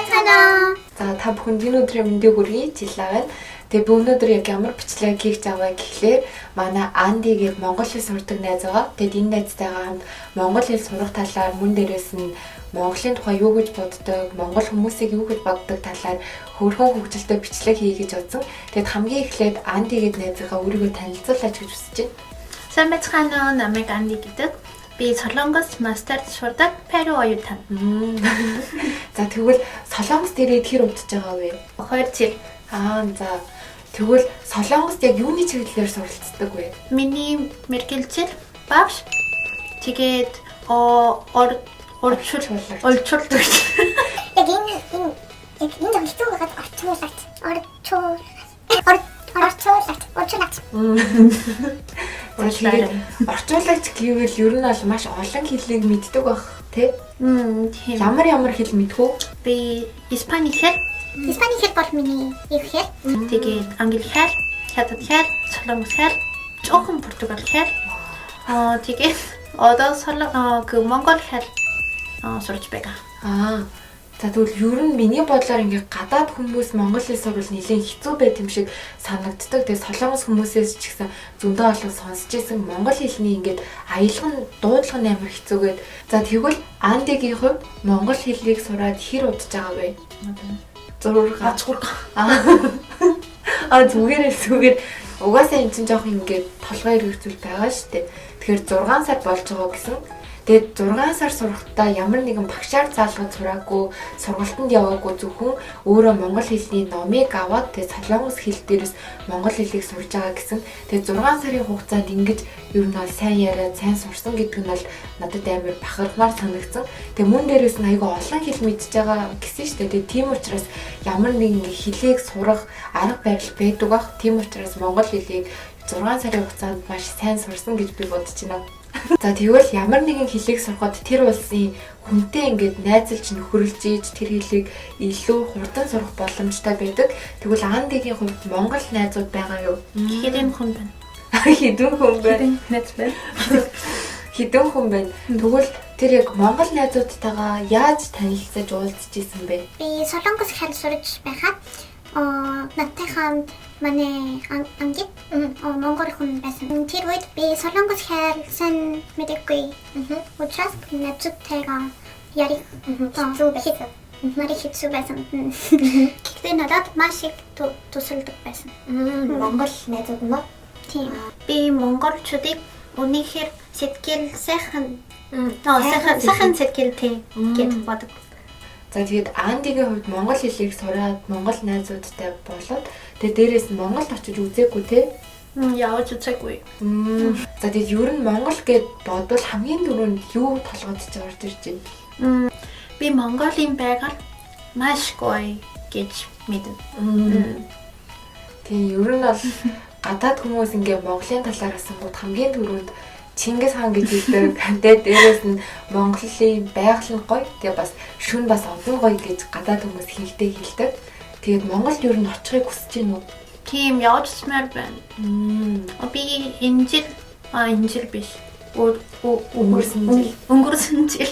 байна. За та бүхэнд энэ өдрийн мэндийг хүргэе. Жилаа байна. Тэгээ би өнөөдөр яг ямар бичлэг хийх заваа гэхлээр манай Анди гээд монгол хэл сурдаг найз байгаа. Тэгээд энэ найзтайгаа хамт монгол хэл сурах талаар мөн дээрээс нь Монголын тухай юу гэж боддог, монгол хүмүүсийг юу гэж боддог талаар хөрхөн хөгжилтэй бичлэг хий гэж бодсон. Тэгээд хамгийн эхлээд Анди гээд найзгаа өөрийгөө танилцуулаач гэж хүсэж байна. Сайн байцгаана уу? Намайг Анди гэдэг. Би Солонгос мастер сурдаг Перу оюутан. За тэгвэл Солонгос дээрээ хэр удаж байгаа вэ? 2 жил. За тэгвэл Солонгост яг юуны чиглэлээр суралцдаг вэ? Миний мэргэлжил багш. Тэгээд орчуулдаг. Яг энэ зөв хэцүү байгаад орчуулагч. Орчуулагч гэвэл ер нь бол маш олон хэлийг мэддэг байх тий? Тийм. Ямар хэл мэдэх үү? Би Испани хэл, бол миний их хэл. тэгээд англи хэл, хятад хэл, солонгос хэл, жоохон португал хэл. Тэгээд одоо монгол хэл сурч байгаа. За тэгвэл ер нь миний бодлоор ингээ гадаад хүмүүс монгол хэл сурвал нэлээд хэцүү байт юм шиг санагддаг. Тэгээ солонгос хүмүүсээс ч гэсэн зөндөө олон сонсч ирсэн монгол хэлний ингээд аялал нь дуудлага нь амар хэцүүгээд. За тэгвэл Андигийн хувьд монгол хэлийг сураад хэр удаж байгаа вэ? 6 зүгээр угаасаа энэ чинь жоох ингээд толгой хэрэгцүүл байгаа шүү дээ. Тэгэхээр 6 сар болж байгаа гэсэн. Тэгээд 6 сар сурахдаа ямар нэгэн багшаар заалгаж сураагүй, сургалтанд яваагүй зөвхөн өөрөө монгол хэлний номыг аваад тэгээд солонгос хэл дээрээс монгол хэлийг сурж байгаа гэсэн. Тэгээд 6 сарын хугацаанд ингэж ер нь бол сайн яриад, сайн сурсан гэдэг нь бол надад амар бахархмаар санагдсан. Тэгээд мөн дээрээс нь айгүй олон хэл мэдж байгаа гэсэн шүү дээ. Тэгээд тийм учраас ямар нэгэн хэлийг сурах арга барил байдаг бах. Тийм учраас монгол хэлийг 6 сарын хугацаанд маш сайн сурсан гэж би бодож байна. За тэгвэл ямар нэгэн хэлийг сурахад тэр улсын хүнтэй ингээд найзалж нөхөрлж ийж тэр хэлийг илүү хурдан сурах боломжтой байдаг. Тэгвэл Андигийн хувьд монгол найзууд байгаа юу? Хэдэн хүн байна? Хэдэн хүн байна? Найз байна. Хэдэн хүн байна? Тэгвэл тэр яг монгол найзуудтайгаа яаж танилцаж уулзж исэн бэ? Би солонгос хэл сурж байхад надтай хамт манай ангид монгол хүн байсан. Тэр үед би солонгос хэл сайн мэдээгүй. Учраас найзуудтайгаа ярих хэцүү байсан. Гэхдээ надад маш их тусалдаг байсан. Монгол найзууд нь? Тийм. Би монголчуудыг үнэхээр сэтгэл сайхан сэтгэлтэй гэж боддог. За тэгээд Андигийн хувьд монгол хэлийг сураад монгол найзуудтай болоод тэгээд дээрээс нь Монголд очиж үзээгүй те? Явж үзээгүй. За тэгээд ер нь монгол гэд бодвол хамгийн түрүүнд юу толгойд орж ирж байна? Би Монголын байгаль маш гоё гэж мэднэ. Тийм ер нь бол гадаад хүмүүс ингээ Монголын талаар асуугууд хамгийн түрүүнд Чингис хаан гэж хэлдэг. Тэгээд дээрээс нь Монголын байгаль нь гоё. Тэгээ бас шүн бас одон гоё гэж гадаад хүмүүс хэлдэг. Тэгээд Монголд ер нь очихыг хүсэж байна уу? Тийм явжсмаар байна. Би энэ жил биш. Өнгөрсөн жил.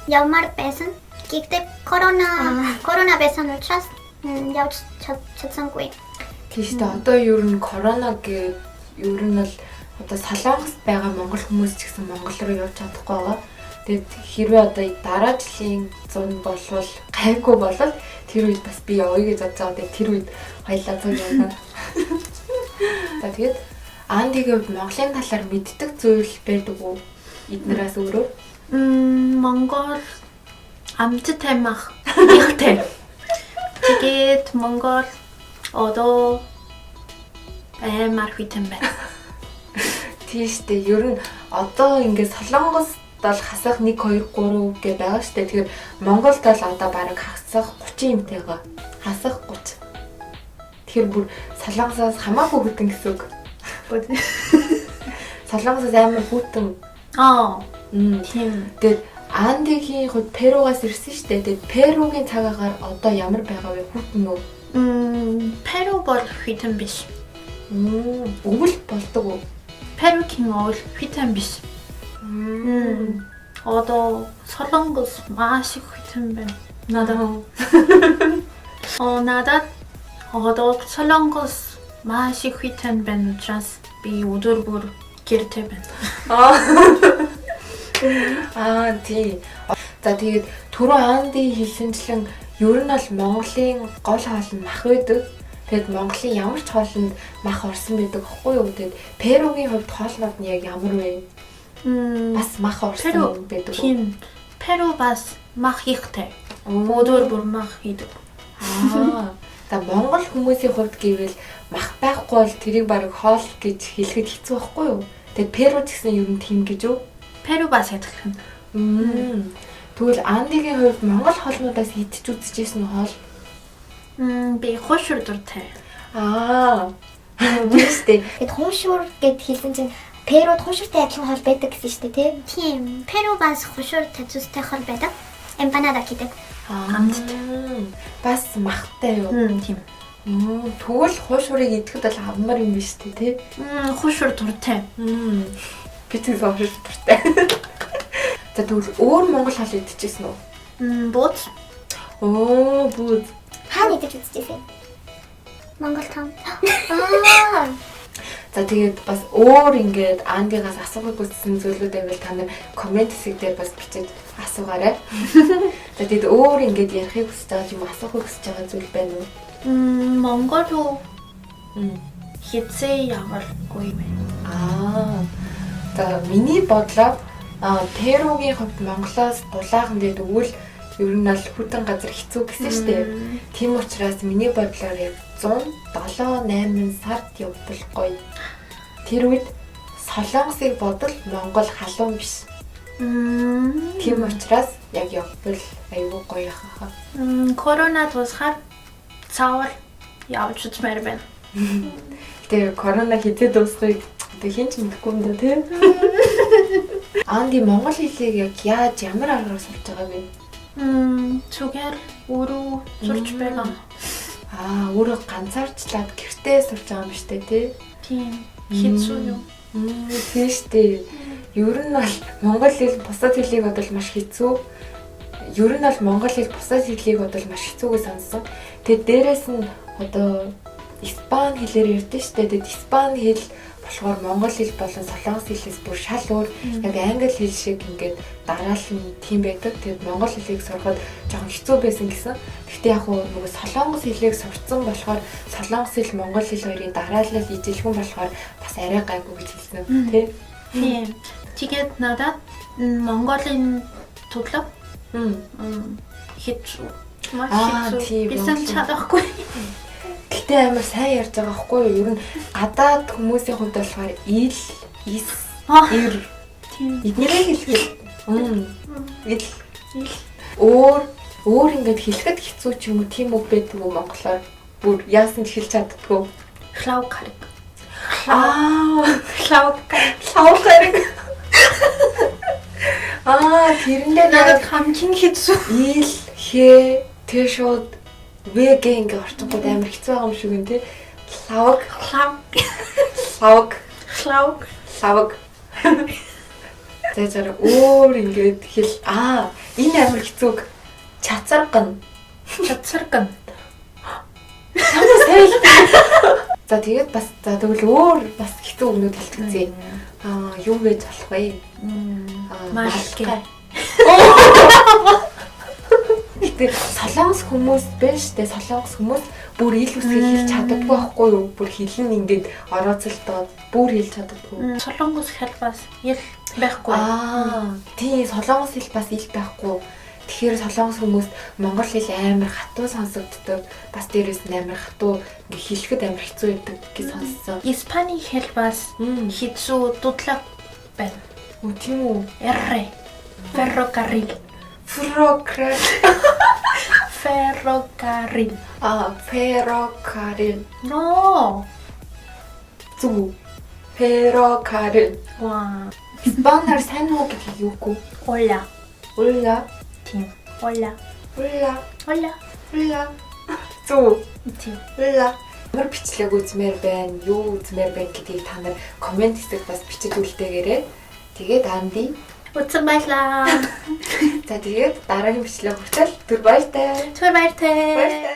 Ямар байсан? Гэхдээ корона байсан учраас явж чадсангүй. Тийм шүү дээ. Одоо ер нь корона гэж ер нь бол одоо Солонгост байгаа монгол хүмүүс ч гэсэн Монгол руу явж чадахгүй байгаа. Тэгээд хэрвээ одоо дараа жилийн 100 болвол гайгүй болол тэр үед бас би явъя гэж бодож байгаа. Тэгээд тэр үед хоёлаа цуг явна. За тэгээд Андигийн хувьд Монголын талаар мэддэг зүйл байдаг уу? Эднээс өөрөө? Монгол амттай мах ихтэй. Тэгээд Монгол одоо амар хитэн байна. Тийш дээ. Ер нь одоо ингээд Солонгост бол хасах 1 2 3 гэж байгаа шүү дээ. Тэгэхээр Монголд бол одоо бараг хасах 30 юмтай байгаа. Хасах 30. Тэгэхээр бүр Солонгосоос хамаагүй хүтэн гэсэн үг. Солонгосоос амар хүтэн. Тийм. Тэгээд Андигийн хувьд Перугаас ирсэн шүү дээ. Тэгээд Перугийн цагаагаар одоо ямар байгаа вэ? Хүтэн үү? Перу бол хитэн биш. Өвөл болдог уу? Перугийн өвөл хитэн биш. одоо Солонгос маш их хүйтэн байна. Надад надад одоо Солонгос маш их хүйтэн байна учраас би өдөр бүр гэртээ байна. Тий. За тэгээд түрүү Анди хэлсэнчлэн ер нь бол Монголын гол хоол нь мах байдаг. Тэгэд Монголын ямар ч хоолнд мах орсон байдаг аахгүй юу? Тэгэд Перугийн хувьд хоолнууд нь яг ямар вэ? Бас мах орсон байдаг уу? Тийм. Перу бас мах ихтэй. Өдөр бүр мах идэг. За Монгол хүмүүсийн хувьд гэвэл мах байхгүй бол тэрийг баг хоол гэж хэлэхэд хэцүү байхгүй юу? Тэгэд Перу гэсэн ер нь тийм гэж үү? Перу бас адилхан. Тэгвэл Андигийн хувьд Монгол хоолнуудаас идэж үзчихсэн хоол? Би хошур дуртай. Тийштэй. Тэгэд хуушур гэд хэлсэн чинь Перуд хуушуртай адилхан хоол байдаг гэсэн шүү дээ, тийм. Перу бас хуушур тацустай хоол байдаг. Эмпанада гэдэг. Бас махтай юу? Тийм. Тэгвэл хуушурыг идэхэд бол амар юм биш үү, тий? Хошур дуртай. Би тэр хуушур дуртай. За тэгвэл өөр монгол хоол идчихсэн үү? Бууз. Бууз. Хаана идэж үзчихсэн? Монгол том. За тэгээд бас өөр ингээд Андигаас асуухыг хүссэн зүйлүүд байвал та нар коммент хэсэг дээр бас бичиж асуугаарай. За тэгээд өөр ингээд ярихыг хүсэж байгаа юм асуухыг хүсэж байгаа зүйл байна уу? Монгол руу хизээ яваргүй байна. За миний бодлоор Перугийн хувьд Монголоос дулаахан дээр өгвөл ер нь бол хүйтэн газар хэцүү гэсэн шүү дээ. Тийм учраас миний бодлоор яг 107-8 сард явбал гоё. Тэр үед Солонгосыг бодвол Монгол халуун биш. Тийм учраас яг явбал аюу гоё хаа. Корона тусахаар цаавар явж үзмээр байна. Тэгээ корона хэзээ дуусахыг одоо хин ч мэдэхгүй юм да тий. Анди монгол хэлийг яг ямар аргаар сурч байгаа вэ? Зүгээр өөрөө сурч байгаа. Өөрөө ганцаарчлаад гэртээ сурч байгаа юм биш үү тий? Тийм. Хэцүү юу? Тийм штэ. Ер нь бол монгол хэл бусад хэлийг бодвол маш хэцүү. Ер нь бол монгол хэл бусад хэлийг бодвол маш хэцүүгээ сонссон. Тэгээд дээрэс нь одоо испани хэлээр ярьдэн штэ. Тэгээд испани хэл болохоор монгол хэл болон солонгос хэлээс бүр шал өөр. Яг англи хэл шиг ингээд дараалал нь тийм байдаг. Тэгээд монгол хэлийг сурахад жоохон хэцүү байсан гэсэн. Гэхдээ яг нөгөө солонгос хэлийг сурцсан болохоор солонгос хэл монгол хэл хоёрын дараалал ижилхэн болохоор бас арай гайгүй гэж хэлсэн тий. Тийм. Тэгээд надад Монголын төрлөг хэцүү. Маш хэцүү. Бисэн чадахгүй. Гэтэ амар сайн ярьж байгаа байхгүй юу? Ер нь гадаад хүмүүсийн хувьд болохоор ил, ис, ир. Тийм. Эднэрээ хэлэхэд ил. Өөр ингээд хэлэхэд хэцүү ч юм уу тийм үг байдаг уу монголоор? Бүр яасан ч хэлж чаддгүй. Хлаугариг. Хлаугариг. Тэрэндээ Надад хамгийн хэцүү. ил, хэ, тэшод вэгэ ингээ орчингууд амар хэцүү байгаа юм шиг юм тий. Лавг. Зэжэр өөр ингээд хэл энэ амар хэцүүг чацарган. Ямар сайн. За тэгээд бас тэгвэл өөр бас хэцүү өгнүүд хэлчихье. Юу гэж болох вэ? Малгай. Гэтэ солонгос хүмүүс биш дээ. Солонгос хүмүүс бүр ил үсгийг хэлж чаддаггүй байхгүй юу? Бүр хэлэн ингээд орооцолдоод бүр хэлж чаддаггүй. Солонгос хэл бас ил байхгүй. Тий, солонгос хэл бас ил байхгүй. Тэгэхээр солонгос хүмүүс монгол хэл амар хатуу сонсогддог. Бас дээрээс нь амар хатуу ингээ хэлэхэд амар хэцүү байдаг гэж сонссон. Испани хэл бас хэцүү дудлаг байна. Тийм үү? Ferrocarril. Ferrocarril. No. Зүг. Ferrocarril. Wow. Испанаар сайн уу гэдэг юу гоо? Hola. Тийм. Hola. Зүг. Тийм. Ямар бичлэг үзмээр байна, юу үзмээр байна гэдгийг та нар комент хэсэгт бас бичиж үлдээгээрэй. Тэгээд Анди Утсан баярлаа. За тэгээд дараагийн бичлэг хүртэл түр баяртай. Түр баяртай. Баяртай.